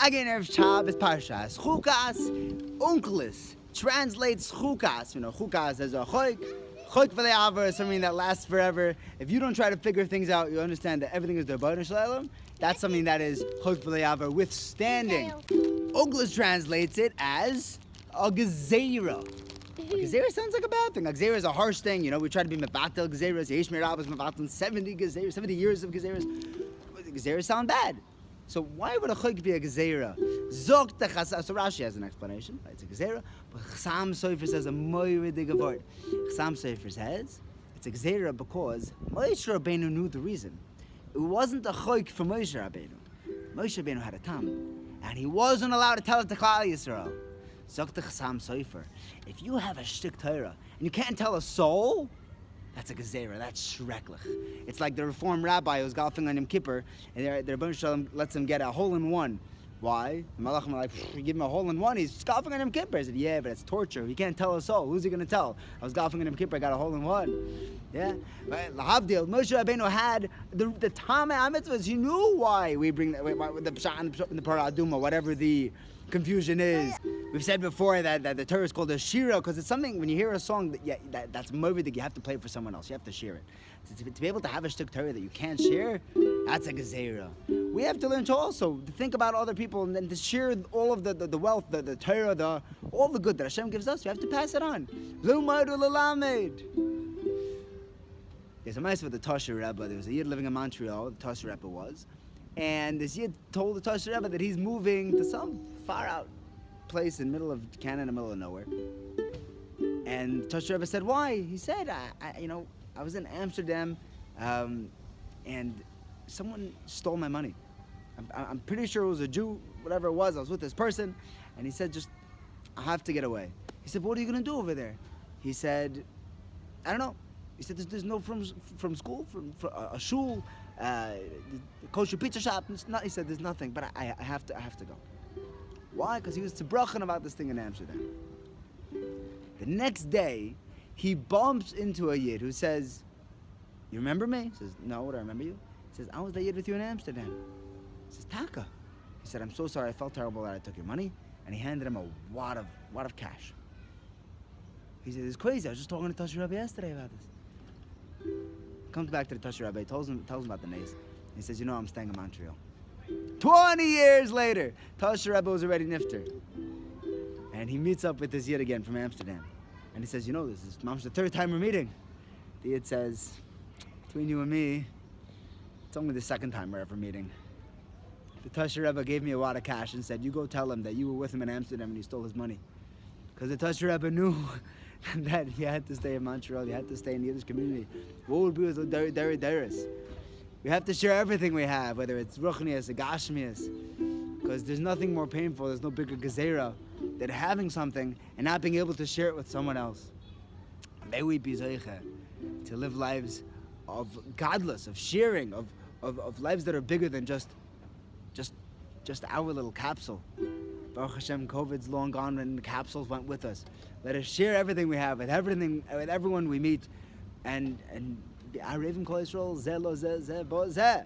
Niggun Shabbos Parshas. Chukas, Unkelis, translates Chukas. Chukas as a choik. Choik v'lei avar is something that lasts forever. If you don't try to figure things out, you understand that everything is derbanan shalom. That's something that is choik v'lei avar, withstanding. Unkelis translates it as a Gezeira. Gezeira sounds like a bad thing. Gezeira is a harsh thing. We try to be mevatel Gezeiras. Yesh Mirab is mevatel 70 Gezeiras, 70 years of Gezeiras. Gezeiras sound bad. So why would a choik be a Gezeira? Zok the Chasam. So Rashi has an explanation. It's a Gezeira. But Chasam Sofer says a moiridig Vort. Chasam Sofer says it's a Gezeira because Moshe Rabbeinu knew the reason. It wasn't a choik for Moshe Rabbeinu. Moshe Rabbeinu had a tam, and he wasn't allowed to tell it to Klal Yisrael. Zok the Chasam Sofer. If you have a shtik Torah and you can't tell a soul, that's a Gezeira. That's shreklich. It's like the Reform rabbi who's golfing on Yom Kippur, and their Rebbeinu Shalom lets him get a hole-in-one. Why? The Malachim are like, you give him a hole-in-one, he's golfing on Yom Kippur. I said, yeah, but it's torture. He can't tell a soul. Who's he going to tell? I was golfing on Yom Kippur, I got a hole-in-one. Yeah? But Lahavdil, Moshe Rabbeinu had the Tamei HaMitzvahs. He knew why we bring the Pshat and the Parah Aduma, whatever the confusion is. We've said before that the Torah is called a shira because it's something, when you hear a song, that's movidik, you have to play it for someone else. You have to share it. To be able to have a shtuk Torah that you can't share, that's a Gezeira. We have to learn to also think about other people and then to share all of the wealth, the Torah, all the good that Hashem gives us. You have to pass it on. There's a mice with the Tosher Rebbe. There was a Yid living in Montreal, the Tosher Rebbe was. And this Yid told the Tosher Rebbe that he's moving to some far out place in the middle of Canada, in the middle of nowhere. And Tosher Rebbe said, why? He said, I was in Amsterdam and someone stole my money. I'm pretty sure it was a Jew, whatever it was. I was with this person, and he said, I have to get away. He said, what are you going to do over there? He said, I don't know. He said, there's no from school, from a shul, kosher pizza shop. He said, there's nothing, but I have to go. Why? Because he was tzibrochen about this thing in Amsterdam. The next day, he bumps into a Yid who says, you remember me? He says, no, would I remember you? He says, I was the Yid with you in Amsterdam. He says, Taka. He said, I'm so sorry, I felt terrible that I took your money. And he handed him a wad of cash. He said, it's crazy, I was just talking to Tosher Rebbe yesterday about this. Comes back to the Tosher Rebbe, tells him about the nays. He says, I'm staying in Montreal. 20 years later, Tosher Rebbe was already nifter. And he meets up with this Yid again from Amsterdam. And he says, this is Mom's the third time we're meeting. The Yid says, between you and me, it's only the second time we're ever meeting. The Tosher Rebbe gave me a wad of cash and said, you go tell him that you were with him in Amsterdam and you stole his money. Because the Tosher Rebbe knew that he had to stay in Montreal, he had to stay in the Yiddish community. What would be with the Deris? We have to share everything we have, whether it's Ruchnias or Gashmias. Because there's nothing more painful, there's no bigger Gezeira than having something and not being able to share it with someone else. May we be Zeicha to live lives of godless, of sharing, of lives that are bigger than just our little capsule. Baruch Hashem, COVID's long gone and the capsules went with us. Let us share everything we have with everyone we meet, and Arevim Kol Yisrael Zeh Lo Zeh Zeh Bo Zeh.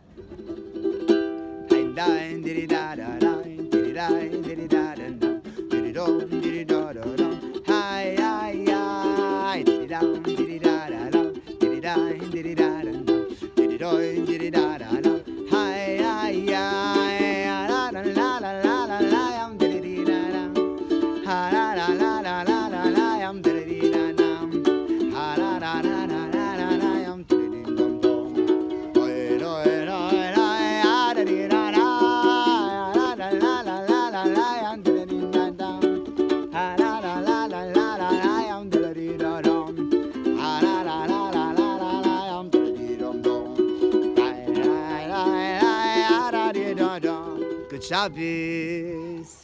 Good Shabbos.